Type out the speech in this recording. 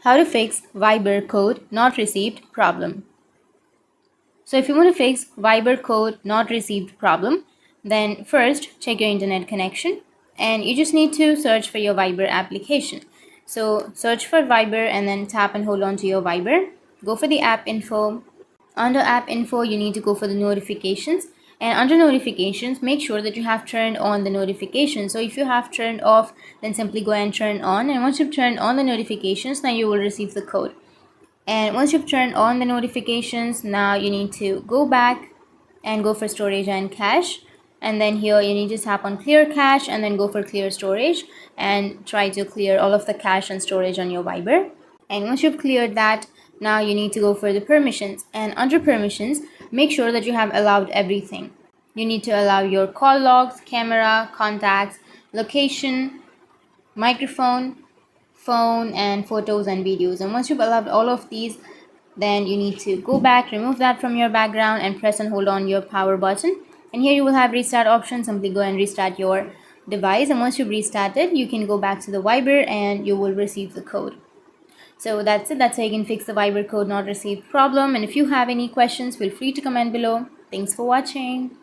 How to fix Viber code not received problem. So if you want to fix Viber code not received problem, then first check your internet connection and you just need to search for your Viber application. So search for Viber and then tap and hold on to your Viber. Go for the app info. Under app info, you need to go for the notifications, and under notifications, make sure that you have turned on the notifications. So if you have turned off, then simply go and turn on, and once you've turned on the notifications, now you will receive the code. And once you've turned on the notifications, now you need to go back and go for storage and cache, and then here you need to tap on clear cache and then go for clear storage and try to clear all of the cache and storage on your Viber. And once you've cleared that, now you need to go for the permissions, and under permissions, make sure that you have allowed everything. You need to allow your call logs, camera, contacts, location, microphone, phone, and photos and videos. And once you've allowed all of these, then you need to go back, remove that from your background, and press and hold on your power button. And here you will have restart option. Simply go and restart your device, and once you've restarted, you can go back to the Viber and you will receive the code. So that's it. That's how you can fix the Viber code not received problem. And if you have any questions, feel free to comment below. Thanks for watching.